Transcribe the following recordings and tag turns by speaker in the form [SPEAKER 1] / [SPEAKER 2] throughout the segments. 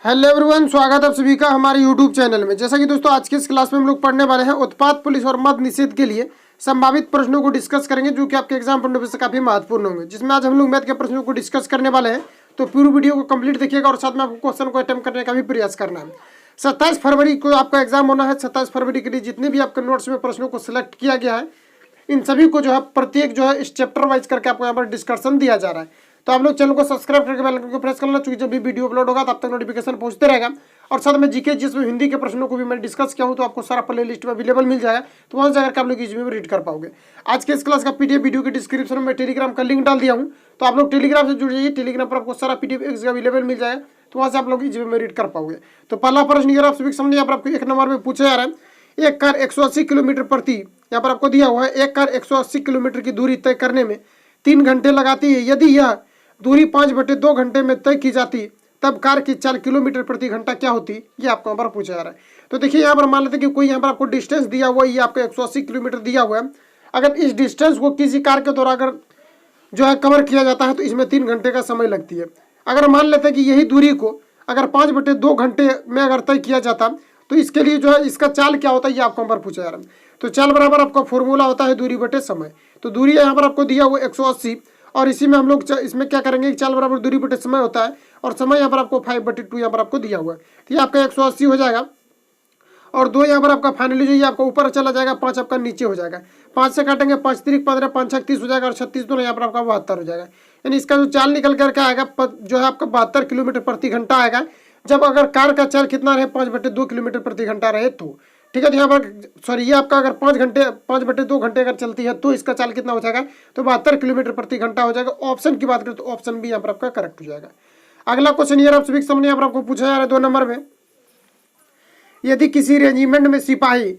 [SPEAKER 1] Hello everyone, स्वागत है आप सभी का हमारे यूट्यूब चैनल में। जैसा कि दोस्तों आज की इस क्लास में हम लोग पढ़ने वाले हैं उत्पाद पुलिस और मद्य निषेध के लिए संभावित प्रश्नों को डिस्कस करेंगे, जो कि आपके एग्जाम पॉइंट ऑफ व्यू से काफी महत्वपूर्ण होंगे। जिसमें आज हम लोग मैथ के प्रश्नों को डिस्कस करने वाले हैं, तो पूरी वीडियो को कंप्लीट देखिएगा और साथ में आपको क्वेश्चन को अटेम्प्ट करने का भी प्रयास करना है। 27 फरवरी को आपका एग्जाम होना है। 27 फरवरी के लिए जितने भी आपके नोट्स में प्रश्नों को सिलेक्ट किया गया है, इन सभी को जो है प्रत्येक जो है इस चैप्टर वाइज करके आपको यहाँ पर डिस्कशन दिया जा रहा है। तो आप लोग चैनल को सब्सक्राइब करके बेल आइकन को प्रेस कर लेना, क्योंकि जब भी वीडियो अपलोड होगा तब तक नोटिफिकेशन पहुंचते रहेगा। और साथ में जीके जिसमें हिंदी के प्रश्नों को भी मैं डिस्कस किया हूं, तो आपको सारा प्ले लिस्ट में अवेलेबल मिल जाएगा, तो वहां से जाकर आप लोग इजी में रीड कर पाओगे। आज के इस क्लास का पीडीएफ वीडियो के डिस्क्रिप्शन में टेलीग्राम का लिंक डाल दिया हूँ, तो आप लोग टेलीग्राम से जुड़ जाइए। टेलीग्राम पर आपको सारा पीडीएफ अवेलेबल मिल जाएगा, तो वहां से आप लोग इजी में रीड कर पाओगे। तो पहला प्रश्न अगर आप सभी समझिए, यहाँ पर आपको 1 नंबर में पूछा जा रहा है, एक कार 180 किलोमीटर प्रति, यहाँ पर आपको दिया हुआ है, एक कार 180 किलोमीटर की दूरी तय करने में 3 घंटे लगाती है। यदि यह दूरी 5/2 घंटे में तय की जाती, तब कार की 4 किलोमीटर प्रति घंटा क्या होती, ये आपको यहाँ पर पूछा जा रहा है। तो देखिए यहाँ पर मान लेते हैं कि कोई यहाँ पर आपको डिस्टेंस दिया हुआ है, ये आपको 180 किलोमीटर दिया हुआ है। अगर इस डिस्टेंस को किसी कार के द्वारा अगर जो है कवर किया जाता है, तो इसमें 3 घंटे का समय लगती है। अगर मान लेते हैं कि यही दूरी को अगर 5/2 घंटे में अगर तय किया जाता, तो इसके लिए जो है इसका चाल क्या होता है, ये आपको यहाँ पर पूछा जा रहा है। तो चाल बराबर आपका फॉर्मूला होता है दूरी बटे समय। तो दूरी यहाँ पर आपको दिया हुआ 180, और इसी में हम लोग इसमें क्या करेंगे, चाल बराबर दूरी बटे समय होता है, और समय यहाँ पर आपको 5/2 यहाँ पर आपको दिया हुआ है। तो ये आपका 180 हो जाएगा, और 2 यहाँ पर आपका फाइनली जो ये आपका ऊपर चला जाएगा, 5 आपका नीचे हो जाएगा। 5 से काटेंगे 5 तिरिक 15, 5 6 30 हो जाएगा, और 36 दोनों यहाँ पर आपका 72 हो जाएगा। यानी इसका जो चाल निकल करके आएगा जो है आपका 72 किलोमीटर प्रति घंटा आएगा, जब अगर कार का चाल कितना रहे, 5/2 किलोमीटर प्रति घंटा रहे तो। ठीक है, तो यहाँ पर सॉरी ये आपका अगर 5/2 घंटे अगर चलती है, तो इसका चाल कितना हो जाएगा, तो 72 किलोमीटर प्रति घंटा हो जाएगा। ऑप्शन की बात करें तो ऑप्शन भी यहाँ पर आपका करेक्ट हो जाएगा। अगला क्वेश्चन ये आप सभी के सामने यहाँ पर आपको पूछा जा रहा है 2 नंबर में, यदि किसी रेजिमेंट में सिपाही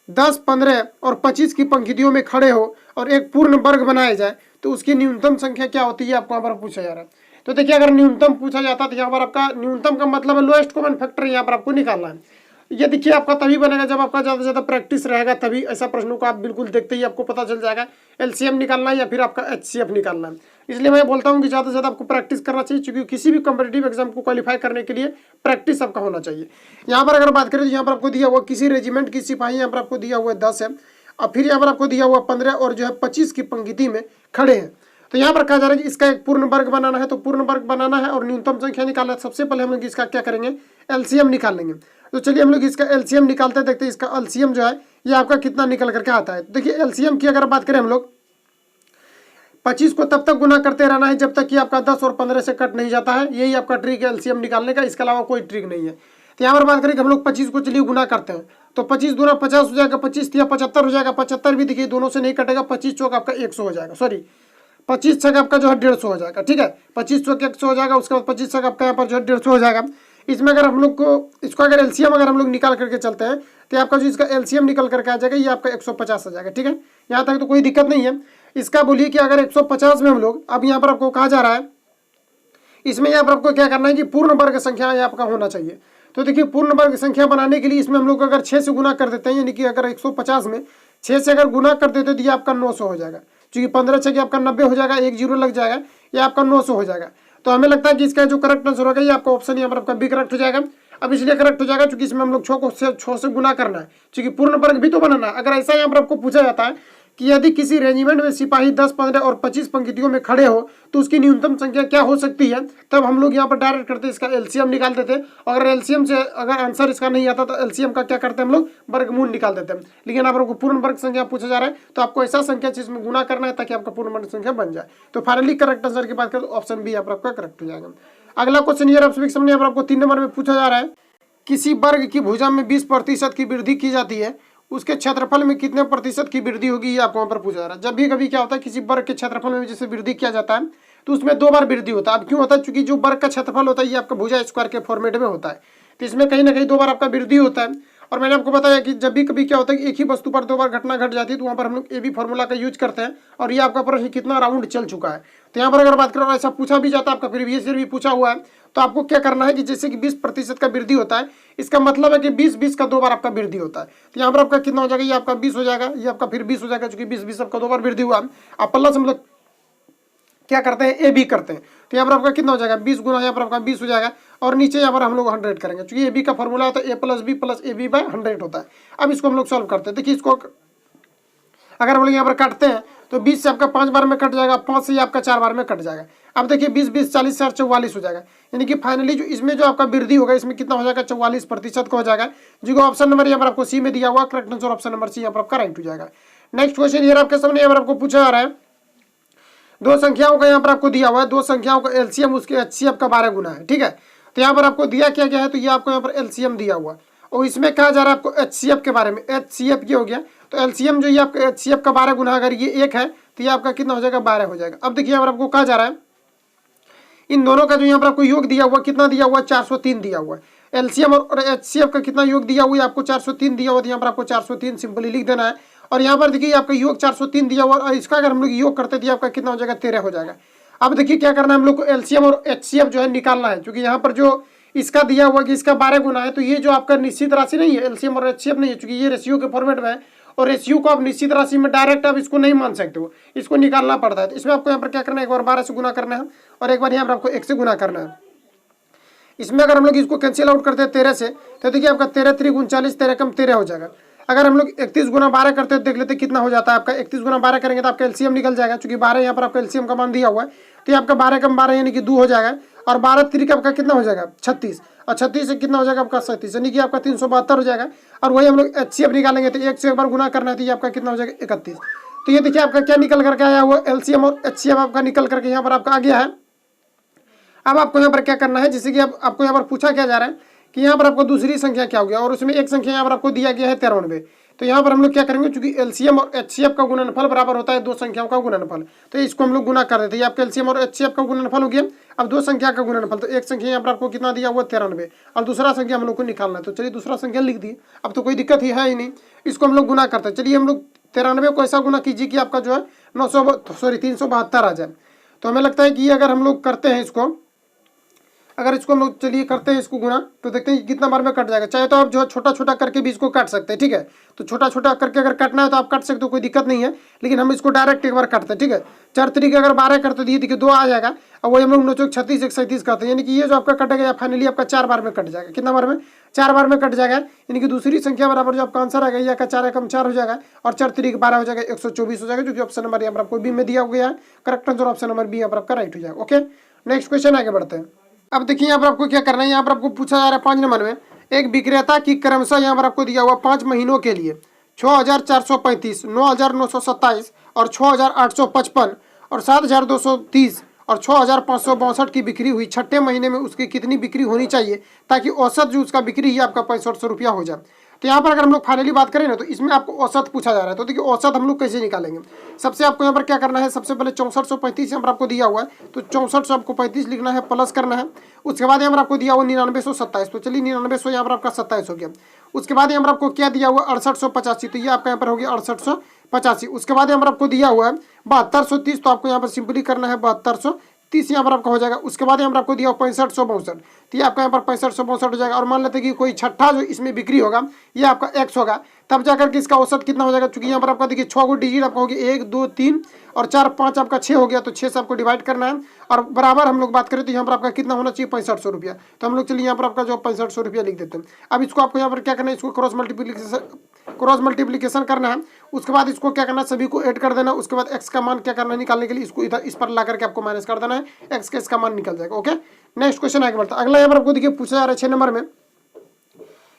[SPEAKER 1] 10, 15 और 25 की पंक्तियों में खड़े हो और एक पूर्ण वर्ग बनाया जाए, तो उसकी न्यूनतम संख्या क्या होती है, आपको यहाँ पर पूछा जा रहा है। तो देखिए अगर न्यूनतम पूछा जाता, तो यहाँ पर आपका न्यूनतम का मतलब है लोएस्ट कॉमन फैक्टर, यहाँ पर आपको निकालना है। ये देखिए आपका तभी बनेगा जब आपका ज़्यादा से ज़्यादा प्रैक्टिस रहेगा, तभी ऐसा प्रश्नों को आप बिल्कुल देखते ही आपको पता चल जाएगा एलसीएम निकालना है या फिर आपका एचसीएफ निकालना है। इसलिए मैं बोलता हूँ कि ज़्यादा से ज़्यादा आपको प्रैक्टिस करना चाहिए, क्योंकि किसी भी कॉम्पिटिटिव एग्जाम को क्वालिफाई करने के लिए प्रैक्टिस आपका होना चाहिए। यहाँ पर अगर बात करें तो यहाँ पर आपको दिया हुआ किसी रेजिमेंट की सिपाही यहाँ पर आपको दिया हुआ 10 है, और फिर यहाँ पर आपको दिया हुआ 15 और जो है 25 की पंक्ति में खड़े हैं। तो यहाँ पर कहा जा रहा है कि इसका एक पूर्ण वर्ग बनाना है, तो पूर्ण वर्ग बनाना है और न्यूनतम संख्या निकालना है। सबसे पहले हम लोग इसका क्या करेंगे, एलसीएम निकाल लेंगे। तो चलिए हम लोग इसका एलसीएम निकालते हैं, देखते हैं इसका एलसीएम जो है ये आपका कितना निकल करके आता है। देखिए एलसीएम की अगर बात करें हम लोग, 25 को तब तक गुना करते रहना है जब तक कि आपका 10 और 15 से कट नहीं जाता है। यही आपका ट्रिक है एलसीएम निकालने का, इसके अलावा कोई ट्रिक नहीं है। तो यहाँ पर बात करें कि हम लोग 25 को चलिए गुना करते हैं, तो 25 दूना 50 हो जाएगा, 25 या 75 हो जाएगा। 75 भी देखिए दोनों से नहीं कटेगा, 25 चौक आपका 100 हो जाएगा, सॉरी 25 छक आपका जो है 150 हो जाएगा। ठीक है, 25 चौक 100 हो जाएगा, उसके बाद 25 छक आपका यहाँ पर जो है 150 हो जाएगा। इसमें अगर हम लोग को इसको अगर एलसीएम अगर हम लोग निकाल करके चलते हैं, तो आपका जो इसका एलसीएम निकल करके आ जाएगा, ये आपका 150 आ जाएगा। ठीक है, यहाँ तक तो कोई दिक्कत नहीं है। इसका बोलिए कि अगर 150 में हम लोग, अब यहाँ पर आपको कहा जा रहा है, इसमें यहाँ पर आपको क्या करना है कि पूर्ण वर्ग संख्या यहाँ आपका होना चाहिए। तो देखिए पूर्ण वर्ग संख्या बनाने के लिए इसमें हम लोग अगर 6 से गुना कर देते हैं, यानी कि अगर 150 में 6 से अगर गुना कर देते तो ये आपका 900 हो जाएगा, क्योंकि 15 छः आपका 90 हो जाएगा, 1 जीरो लग जाएगा, ये आपका 900 हो जाएगा। तो हमें लगता है कि इसका जो करेक्ट आंसर होगा ये आपका ऑप्शन यहाँ पर आपका बी करेक्ट हो जाएगा। अब इसलिए करेक्ट हो जाएगा क्योंकि इसमें हम लोग 6 से गुना करना है, क्योंकि पूर्ण वर्ग भी तो बनाना है। अगर ऐसा यहाँ पर आपको पूछा जाता है कि यदि किसी रेजिमेंट में सिपाही 10, 15 और 25 पंक्तियों में खड़े हो, तो उसकी न्यूनतम संख्या क्या हो सकती है, तब हम लोग यहाँ पर डायरेक्ट करते इसका एलसीएम निकाल देते। अगर एलसीएम से अगर आंसर इसका नहीं आता, तो एलसीएम का क्या करते हैं हम लोग, वर्गमूल निकाल देते हैं। लेकिन यहाँ पर आपको पूर्ण वर्ग संख्या पूछा जा रहा है, तो आपको ऐसा संख्या जिसमें गुना करना है ताकि आपका पूर्ण वर्ग संख्या बन जाए। तो फाइनली करेक्ट आंसर की बात करें तो ऑप्शन बी यहाँ पर आपका करेक्ट हो जाएगा। अगला क्वेश्चन ये आप सभी के सामने यहाँ पर आपको 3 नंबर में पूछा जा रहा है, किसी वर्ग की भुजा में 20% की वृद्धि की जाती है, उसके क्षेत्रफल में कितने प्रतिशत की वृद्धि होगी, ये आपको वहाँ पर पूछा जा रहा है। जब भी कभी क्या होता है किसी वर्ग के क्षेत्रफल में जैसे वृद्धि किया जाता है, तो उसमें 2 बार वृद्धि होता है। अब क्यों होता है, क्योंकि जो वर्ग का क्षेत्रफल होता है ये आपका भुजा स्क्वायर के फॉर्मेट में होता है, तो इसमें कहीं ना कहीं 2 बार आपका वृद्धि होता है। और मैंने आपको बताया कि जब भी कभी क्या होता है कि एक ही वस्तु पर 2 बार घटना घट जाती है, तो वहाँ पर हम लोग ए बी फॉर्मूला का यूज करते हैं। और ये आपका प्रश्न कितना राउंड चल चुका है, तो यहाँ पर अगर बात करें ऐसा पूछा भी जाता है, आपका प्रीवियस ईयर भी पूछा हुआ है, तो आपको क्या करना है कि जैसे कि 20% का वृद्धि होता है, इसका मतलब है कि 20 का 2 बार आपका वृद्धि होता है। तो यहाँ पर आपका कितना हो जाएगा, ये आपका 20 हो जाएगा, ये आपका फिर 20 हो जाएगा, क्योंकि 20 आपका 2 बार वृद्धि हुआ। आप प्लस हम लोग क्या करते हैं, ए बी करते हैं। तो यहाँ पर आपका कितना हो जाएगा, 20 गुना यहाँ पर आपका 20 हो जाएगा, और नीचे यहाँ पर हम लोग 100 करेंगे, क्योंकि ए बी का फॉर्मूला होता है A plus B plus A B by 100 होता है। अब इसको हम लोग सॉल्व करते हैं। देखिए इसको अगर हम लोग यहाँ पर काटते हैं तो 20 से आपका 5 बार में कट जाएगा, 5 से आपका 4 बार में कट जाएगा। अब देखिए 20 20 40 4 44 हो जाएगा, यानी कि फाइनली जो इसमें जो आपका वृद्धि होगा इसमें कितना हो जाएगा, 44% का हो जाएगा। जो ऑप्शन नंबर यहाँ पर आपको सी में दिया हुआ, correct answer option number C यहाँ पर आपका राइट हो जाएगा। नेक्स्ट क्वेश्चन ये आपके सामने यहाँ पर आपको पूछा जा रहा है, दो संख्याओं का यहाँ पर आपको दिया हुआ है, दो संख्याओं का एलसीएम उसके एचसीएफ का 12 गुना है, ठीक है। तो यहाँ पर आपको दिया क्या गया है, तो ये आपको यहाँ पर एलसीएम दिया हुआ, और इसमें कहा जा रहा है आपको एचसीएफ के बारे में। एचसीएफ ये हो गया, तो एलसीएम जो ये आपका एचसीएफ का 12 गुना, अगर ये 1 है तो ये आपका कितना हो जाएगा, 12 हो जाएगा। अब देखिए यहाँ पर आपको कहा जा रहा है इन दोनों का जो यहाँ पर आपको योग दिया हुआ, कितना दिया हुआ, 403 दिया हुआ है। एलसीएम और एचसीएफ का कितना योग दिया हुआ है, आपको 403 दिया हुआ, तो यहाँ पर आपको 403 सिंपली लिख देना है। और यहाँ पर देखिए आपका योग 403 दिया हुआ, और इसका अगर हम लोग योग करते थे आपका कितना हो जाएगा, 13 हो जाएगा। अब देखिए क्या करना है, हम लोग को एलसीएम और एचसीएफ जो है निकालना है, क्योंकि यहाँ पर जो इसका दिया हुआ कि इसका 12 गुना है, तो ये जो आपका निश्चित राशि नहीं है, एलसीएम और एचसीएफ नहीं है, क्योंकि ये रेशियो के फॉर्मेट में है, और रेशियो को आप निश्चित राशि में डायरेक्ट आप इसको नहीं मान सकते हो, इसको निकालना पड़ता है। तो इसमें आपको यहाँ पर क्या करना है, एक बार 12 से गुना करना है, और एक बार यहाँ पर आपको 1 से गुना करना है। इसमें अगर हम लोग इसको कैंसिल आउट करते हैं 13 से, तो देखिए आपका 13 3 39, 13 कम 13 हो जाएगा। अगर हम लोग 31 गुना 12 करते हैं, देख लेते कितना हो जाता है आपका। 31 गुना 12 करेंगे तो आपका एलसीएम निकल जाएगा, क्योंकि 12 यहाँ पर आपका एलसीएम का मान दिया हुआ है, तो ये आपका 12 कम 12 यानी कि 2 हो जाएगा, और 12 3 का आपका कितना हो जाएगा, 36, और 36 से कितना हो जाएगा आपका 37, यानी कि आपका 372 हो जाएगा। और वही हम लोग एचसीएफ निकालेंगे तो 1 से एक बार गुना करना है, तो ये आपका कितना हो जाएगा, 31। तो ये देखिए आपका क्या निकल करके आया हुआ, एलसीएम और एचसीएफ आपका निकल करके यहाँ पर आपका आ गया है। अब आपको यहाँ पर क्या करना है, जैसे कि आपको यहाँ पर पूछा क्या जा रहा है कि यहाँ पर आपको दूसरी संख्या क्या हो गया, और उसमें एक संख्या यहाँ पर आपको दिया गया है 93। तो यहाँ पर हम लोग क्या करेंगे, क्योंकि एलसीएम और एचसीएफ का गुणनफल बराबर होता है दो संख्याओं का गुणनफल, तो इसको हम लोग गुना कर देते हैं। आपका एलसीएम और एचसीएफ का गुणनफल हो गया। अब दो संख्या का गुणनफल, तो एक संख्या यहाँ पर आपको कितना दिया हुआ, 93, और दूसरा संख्या हम लोग को निकालना है। तो चलिए दूसरा संख्या लिख दिए, अब तो कोई दिक्कत ही है ही नहीं, इसको हम लोग गुना करते हैं। चलिए हम लोग 93 को ऐसा गुना कीजिए कि आपका जो है 372 आ जाए। तो हमें लगता है कि अगर हम लोग करते हैं इसको, अगर इसको हम लोग चलिए करते हैं इसको गुना, तो देखते हैं कितना बार में कट जाएगा। चाहे तो आप जो है छोटा छोटा करके भी इसको काट सकते हैं, ठीक है। तो छोटा छोटा करके अगर काटना है तो आप काट सकते हो, कोई दिक्कत नहीं है, लेकिन हम इसको डायरेक्ट एक बार काटते हैं, ठीक है। 4 तरीके अगर 12 करते दिए, देखिए 2 आ जाएगा, और वही हम लोग 9 चौक 36 1 37 करते हैं, यानी कि ये जो आपका कटेगा फाइनली आपका 4 बार में कट जाएगा। कितना बार में, 4 बार में कट जाएगा, यानी कि दूसरी संख्या बराबर जो आपका आंसर आएगा ये का 4 कम 4 हो जाएगा, और 4 तरीके 12 हो जाएगा, 124 हो जाएगा, जो कि ऑप्शन नंबर यहाँ पर आपको बी में दिया गया है। Correct answer option number B यहाँ पर आपका राइट हो जाएगा। ओके, नेक्स्ट क्वेश्चन आगे बढ़ते हैं। अब देखिए यहाँ पर आपको क्या करना है, यहाँ पर आपको पूछा जा रहा है 5 नंबर में, एक विक्रेता की क्रमशः यहाँ पर आपको दिया हुआ 5 महीनों के लिए 6435, 9927 और 6855 और 7230 और 6562 की बिक्री हुई। छठे महीने में उसकी कितनी बिक्री होनी चाहिए, ताकि औसत जो उसका बिक्री है आपका 6500 रुपया हो जाए। तो यहाँ पर अगर हम लोग फाइनली बात करें ना, तो इसमें आपको औसत पूछा जा रहा है। तो देखिए औसत हम लोग कैसे निकालेंगे, सबसे आपको यहाँ पर क्या करना है, सबसे पहले 6435 यहाँ पर आपको दिया हुआ है, तो 64 आपको 35 लिखना है, प्लस करना है। उसके बाद यहाँ पर आपको दिया हुआ 9927, तो चलिए 9900 यहाँ पर आपका 27 हो गया। उसके बाद यहाँ पर आपको क्या दिया हुआ 6885, तो ये आपका यहाँ पर हो गया 6885। उसके बाद यहाँ पर आपको दिया हुआ है 7230, तो आपको यहाँ पर सिंपली करना है 7230 यहाँ पर आपका हो जाएगा। उसके बाद यहाँ पर आपको दिया 6562, तो ये आपका यहाँ पर 6562 हो जाएगा। और मान लेते हैं कि कोई छठा जो इसमें बिक्री होगा ये आपका x होगा, तब जाकर के इसका औसत कितना हो जाएगा। चूंकि यहाँ पर आपका देखिए 6 गो डिजिट आपका हो गया, 1 2 3 और 4 5 आपका 6 हो गया, तो 6 से आपको डिवाइड करना है। और बराबर हम लोग बात करें तो यहाँ पर आपका कितना होना चाहिए 6500 रुपया। तो हम लोग चलिए यहाँ पर आपका जो 6500 रुपया लिख देते हैं। अब इसको आपको यहाँ पर क्या करना है, इसको क्रॉस मल्टीप्लीकेशन करना है। उसके बाद इसको क्या करना है, सभी को ऐड कर देना। उसके बाद x का मान क्या करना है, निकालने के लिए इसको इधर इस पर ला करके आपको माइनस कर देना है, x का इसका मान निकल जाएगा। ओके, नेक्स्ट क्वेश्चन आगे बढ़ता है। अगला यहाँ पर आपको देखिए पूछा जा रहा है 6 नंबर में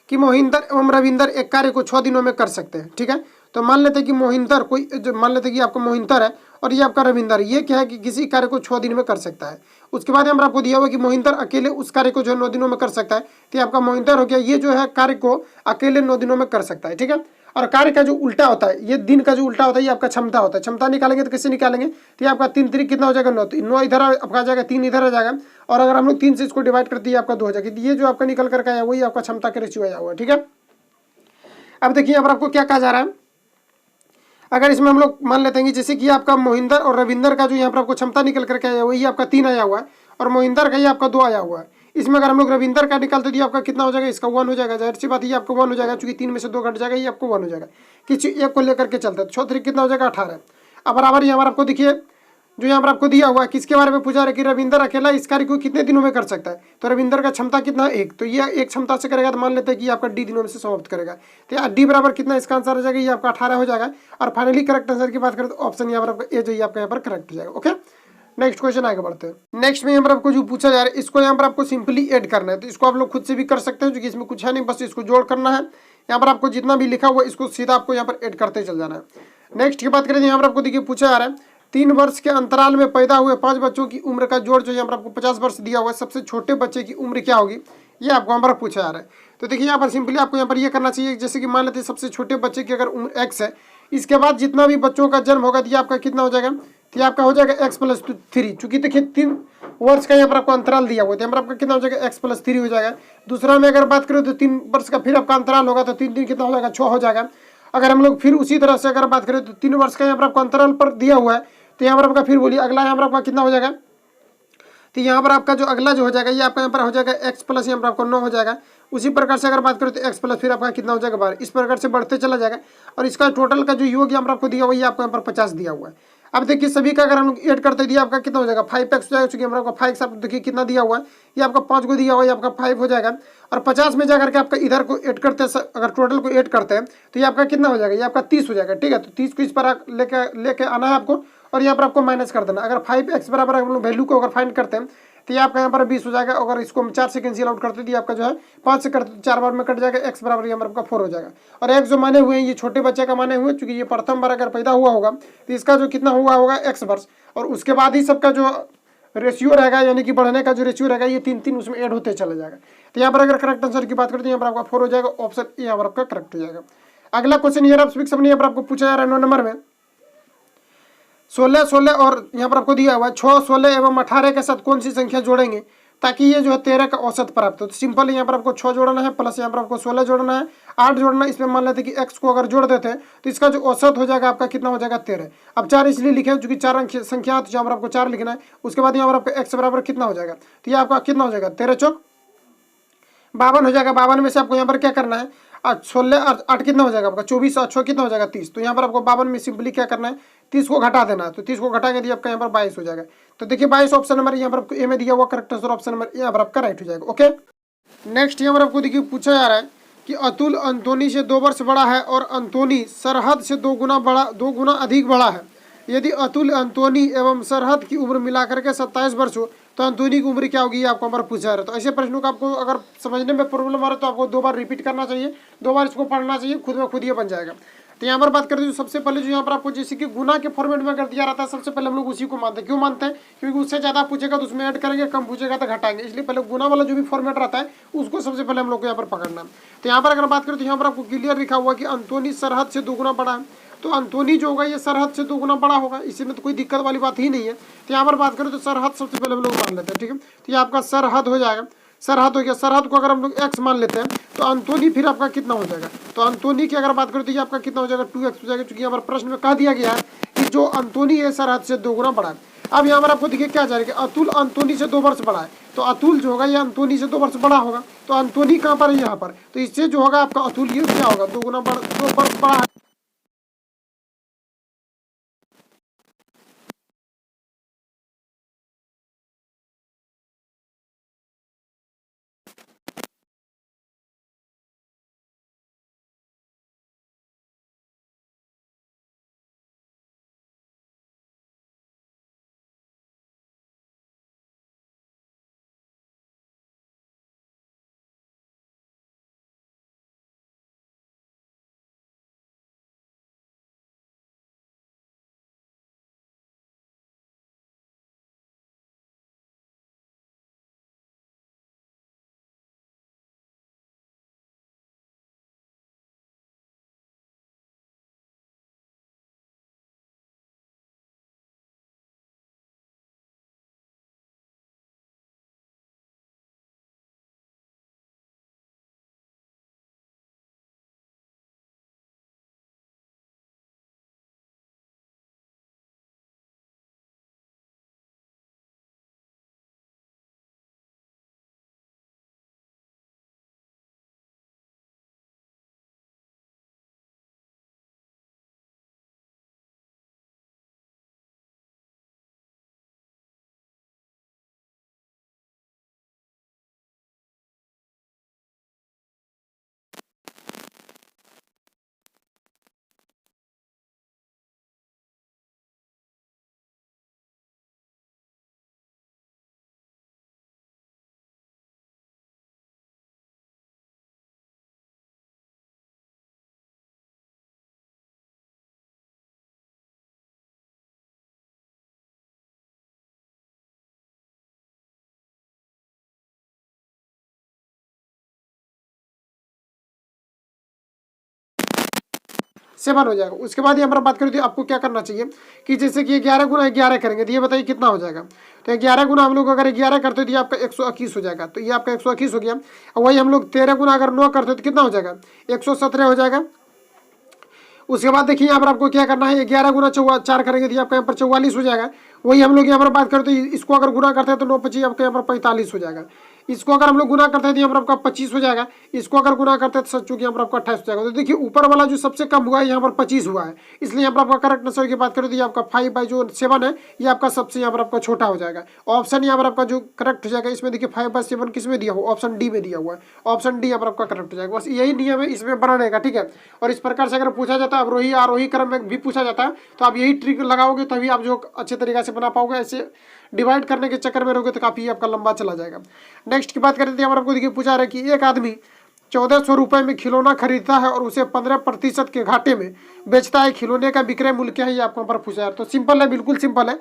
[SPEAKER 1] कि मोहिंदर एवं रविंदर एक कार्य को 6 दिनों में कर सकते हैं, ठीक है। तो मान लेते हैं कि मोहिंदर कोई जो मान लेते हैं कि आपका मोहिंदर है और ये आपका रविंदर, ये क्या है कि किसी कार्य को 6 दिन में कर सकता है। उसके बाद यहाँ पर आपको दिया हुआ कि मोहिंदर अकेले उस कार्य को जो है 9 दिनों में कर सकता है। तो ये आपका मोहिंदर हो गया, ये जो है कार्य को अकेले 9 दिनों में कर सकता है, ठीक है। और कार्य का जो उल्टा होता है, ये दिन का जो उल्टा होता है ये आपका क्षमता होता है। क्षमता निकालेंगे तो कैसे निकालेंगे, तो ये आपका 3 3 कितना हो जाएगा 9, 9 इधर आपका आ जाएगा, 3 इधर आ जाएगा। और अगर हम लोग 3 से इसको डिवाइड करते हैं आपका 2 हो जाएगा। ये जो आपका निकल करके आया वही आपका क्षमता के रेशियो आया हुआ है, ठीक है। अब देखिए यहाँ पर आपको क्या कहा जा रहा है, अगर इसमें हम लोग मान लेते हैं जैसे कि आपका मोहिंदर और रविंदर का जो यहाँ पर आपको क्षमता निकल करके आया वही आपका 3 आया हुआ है, और मोहिंदर का ये आपका 2 आया हुआ है। इसमें अगर हम लोग रविंदर का निकालते दिए आपका कितना हो जाएगा, इसका 1 हो जाएगा। जाहिर सी बात ये आपको 1 हो जाएगा, चूंकि 3 में से 2 घट जाएगा, ये आपको 1 हो जाएगा। किसी एक को लेकर के चलते तो 6 3 कितना हो जाएगा 18। अब बराबर यहाँ पर आपको देखिए जो यहाँ पर आपको दिया हुआ है, किसके बारे में पूछा है कि रविंदर अकेला इस कार्य को कितने दिनों में कर सकता है। तो रविंदर का क्षमता कितना है, 1। तो ये एक क्षमता से करेगा तो मान लेते हैं कि आपका डी दिनों में से समाप्त करेगा। तो यहाँ डी बराबर कितना, इसका आंसर हो जाएगा ये आपका 18 हो जाएगा। और फाइनली करेक्ट आंसर की बात करें तो ऑप्शन यहाँ पर आपका ए जो आपका यहाँ पर करेक्ट हो जाएगा। ओके, नेक्स्ट क्वेश्चन आगे बढ़ते हैं। नेक्स्ट में यहाँ पर आपको जो पूछा जा रहा है, इसको यहाँ पर आपको सिंपली ऐड करना है। तो इसको आप लोग खुद से भी कर सकते हैं, क्योंकि इसमें कुछ है नहीं, बस इसको जोड़ करना है। यहाँ पर आपको जितना भी लिखा हुआ है इसको सीधा आपको यहाँ पर ऐड करते चल जाना है। नेक्स्ट की बात करें तो यहाँ पर आपको देखिए पूछा जा रहा है 3 वर्ष के अंतराल में पैदा हुए 5 बच्चों की उम्र का जोड़ जो यहाँ पर आपको 50 वर्ष दिया हुआ है, सबसे छोटे बच्चे की उम्र क्या होगी, ये आपको यहाँ पर पूछा जा रहा है। तो देखिए यहाँ पर सिंपली आपको यहाँ पर ये करना चाहिए, जैसे कि मान लेते हैं सबसे छोटे बच्चे की अगर उम्र x है, इसके बाद जितना भी बच्चों का जन्म होगा तो ये आपका कितना हो जाएगा, तो ये आपका हो जाएगा x+3। चूंकि देखिए 3 वर्ष का यहाँ पर आपको अंतराल दिया हुआ है, तो यहाँ पर आपका कितना हो जाएगा x+3 हो जाएगा। दूसरा में अगर बात करें तो 3 वर्ष का फिर आपका अंतराल होगा, तो 3 कितना हो जाएगा, 6 हो जाएगा। अगर हम लोग फिर उसी तरह से अगर बात करें तो 3 वर्ष का यहाँ पर आपको अंतराल पर दिया हुआ है, तो यहाँ पर आपका फिर बोलिए अगला यहाँ पर आपका कितना हो जाएगा, तो यहाँ पर आपका जो अगला जो हो जाएगा ये आपका यहाँ पर हो जाएगा x प्लस यहाँ पर आपको 9 हो जाएगा। उसी प्रकार से अगर बात करें तो x प्लस फिर आपका कितना हो जाएगा 12। इस प्रकार से बढ़ते चला जाएगा। और इसका टोटल का जो योग यहाँ पर आपको दिया हुआ है, ये आपको यहाँ पर 50 दिया हुआ है। अब देखिए सभी का अगर हम लोग ऐड करते दिया आपका कितना हो जाएगा 5x हो जाएगा, क्योंकि हमारा 5x आप देखिए कितना दिया हुआ है, ये आपका 5 को दिया हुआ है, ये आपका 5 हो जाएगा। और 50 में जाकर के आपका इधर को ऐड करते हैं, अगर टोटल को ऐड करते हैं तो ये आपका कितना हो जाएगा, ये आपका 30 हो जाएगा। ठीक है, तो 30 को इस पर लेके आना है आपको, और यहाँ पर आपको माइनस कर देना। अगर 5x बराबर हम लोग वैल्यू को अगर फाइंड करते हैं तो ये आपका यहाँ पर 20 हो जाएगा। अगर इसको हम 4 से कैंसिल आउट करते दिए आपका जो है 5 से करते 4 बार में कट जाएगा, x बराबर यहाँ पर आपका 4 हो जाएगा। और x जो माने हुए हैं ये छोटे बच्चे का माने हुए, चूंकि ये प्रथम बार अगर पैदा हुआ होगा तो इसका जो कितना हुआ होगा x वर्ष, और उसके बाद ही सबका जो रेशियो रहेगा, यानी कि बढ़ने का जो रेशियो रहेगा ये 3 उसमें ऐड होते चला जाएगा। तो यहाँ पर अगर करेक्ट आंसर की बात करें तो यहाँ पर आपका 4 हो जाएगा, ऑप्शन ए यहाँ पर आपका करेक्ट हो जाएगा। अगला क्वेश्चन यहाँ पर आपको पूछा जा रहा है 9 नंबर में 16 और यहाँ पर आपको दिया हुआ है 6, 16 एवं 18 के साथ कौन सी संख्या जोड़ेंगे ताकि ये जो है 13 का औसत प्राप्त हो। तो सिंपल यहाँ पर आपको 6 जोड़ना है, प्लस यहाँ पर आपको 16 जोड़ना है, 8 जोड़ना है। इसमें मान लेते हैं कि x को अगर जोड़ देते हैं तो इसका जो औसत हो जाएगा आपका कितना हो जाएगा 13। अब 4 इसलिए लिखे हैं क्योंकि 4 अंक संख्या, तो यहाँ पर आपको 4 लिखना है। उसके बाद यहाँ पर आपको x बराबर कितना हो जाएगा, तो ये आपका कितना हो जाएगा 13 चौक 52 हो जाएगा। 52 में से आपको यहाँ पर क्या करना है, 16 और 8 कितना हो जाएगा आपका 24 और 6 कितना हो जाएगा 30। तो यहाँ पर आपको 52 में सिंपली क्या करना है 30 को घटा देना है। तो 30 को घटाएंगे तो आपका यहाँ पर 22 हो जाएगा। तो देखिए 22 ऑप्शन नंबर यहाँ पर आपको ए में दिया हुआ करेक्ट आंसर ऑप्शन नंबर यहाँ पर आपका राइट हो जाएगा। ओके, नेक्स्ट यहाँ पर आपको देखिए पूछा जा रहा है कि अतुल अंतोनी से 2 वर्ष बड़ा है और अंतोनी सरहद से 2 गुना अधिक बड़ा है। यदि अतुल अंतोनी एवं सरहद की उम्र मिलाकर के 27 वर्ष हो तो अंतोनी की उम्र क्या होगी, ये आपको हमारा पूछा जा रहा है। तो ऐसे प्रश्नों का आपको अगर समझने में प्रॉब्लम आ रहा है तो आपको 2 बार रिपीट करना चाहिए, 2 बार इसको पढ़ना चाहिए, खुद में खुद ये बन जाएगा। तो यहाँ पर बात करते हैं सबसे पहले जो यहाँ पर आपको जैसे कि गुना के फॉर्मेट में अगर दिया रहता है सबसे पहले हम लोग उसी को मानते हैं। क्यों मानते हैं, क्योंकि उससे ज़्यादा पूछेगा तो उसमें ऐड करेंगे, कम पूछेगा तो घटाएंगे, इसलिए पहले गुना वाला जो भी फॉर्मेट रहता है उसको सबसे पहले हम लोग को यहाँ पर पकड़ना है। तो यहाँ पर अगर बात करें तो यहाँ पर आपको क्लियर लिखा हुआ कि अंतोनी सरहद से 2 गुना बड़ा है, तो अंतोनी जो होगा ये सरहद से 2 गुना बड़ा होगा, इसमें तो कोई दिक्कत वाली बात ही नहीं है। तो यहाँ पर बात करें तो सरहद सबसे पहले हम लोग मान लेते हैं। ठीक है, तो ये आपका सरहद हो जाएगा, सरहद हो गया। सरहद को अगर हम लोग x मान लेते हैं तो अंतोनी फिर आपका कितना हो जाएगा, तो अंतोनी की अगर बात करें तो ये आपका कितना हो जाएगा 2x हो जाएगा, क्योंकि यहाँ पर प्रश्न में कह दिया गया है कि जो अंतोनी है सरहद से 2 गुना बड़ा है। अब यहाँ पर आपको देखिए क्या जा रहा है, अतुल अंतोनी से 2 वर्ष बड़ा है, तो अतुल जो होगा ये अंतोनी से 2 वर्ष बड़ा होगा। तो अंतोनी कहाँ पर है, यहाँ पर, तो इससे जो होगा आपका अतुल ये क्या होगा 2 गुना 2 वर्ष बड़ा है। 7 हो जाएगा। उसके बाद यहाँ पर बात करें तो आपको क्या करना चाहिए कि जैसे कि 11 गुना 11 करेंगे तो ये बताइए कितना हो जाएगा। तो 11 गुना हम लोग अगर 11 करते तो ये आपका 121 हो जाएगा। तो ये आपका 121 हो गया। और वही हम लोग 13 गुना अगर 9 करते तो कितना हो जाएगा, 117 हो जाएगा। उसके बाद देखिए यहाँ पर आपको क्या करना है, 11 गुना 4 करेंगे तो आपका यहाँ पर 44 हो जाएगा। वही हम लोग यहाँ पर बात करते हैं, इसको अगर गुना करते हैं तो 9 25 आपके यहाँ पर 45 हो जाएगा। इसको अगर हम लोग गुना करते हैं तो यहाँ पर आपका 25 हो जाएगा। इसको अगर गुना करते हैं तो चूंकि यहाँ पर आपका 28 हो जाएगा। तो देखिए ऊपर वाला जो सबसे कम हुआ है यहाँ पर 25 हुआ है, इसलिए यहाँ पर आपका करेक्ट आंसर की बात करें तो ये आपका 5/7 है, ये आपका सबसे यहाँ पर आपका छोटा हो जाएगा। ऑप्शन यहाँ पर आपका जो करेक्ट हो जाएगा इसमें देखिए 5/7 किस में दिया हुआ, ऑप्शन डी में दिया हुआ है। ऑप्शन डी यहाँ पर आपका करेक्ट हो जाएगा। बस यही नियम है इसमें बना रहेगा, ठीक है। और इस प्रकार से अगर पूछा जाता है अवरोही आरोही क्रम में भी पूछा जाता है तो आप यही ट्रिक लगाओगे तभी आप जो अच्छे तरीके से बना पाओगे। ऐसे डिवाइड करने के चक्कर में रहोगे तो काफी आपका लंबा चला जाएगा। नेक्स्ट की बात करते हैं, आपको देखिए पूछा रहा है कि एक आदमी 1400 रुपए में खिलौना खरीदता है और उसे 15% के घाटे में बेचता है, खिलौने का विक्रय मूल्य क्या है, ये आपको यहाँ पर पूछा है। तो सिंपल है, बिल्कुल सिंपल है।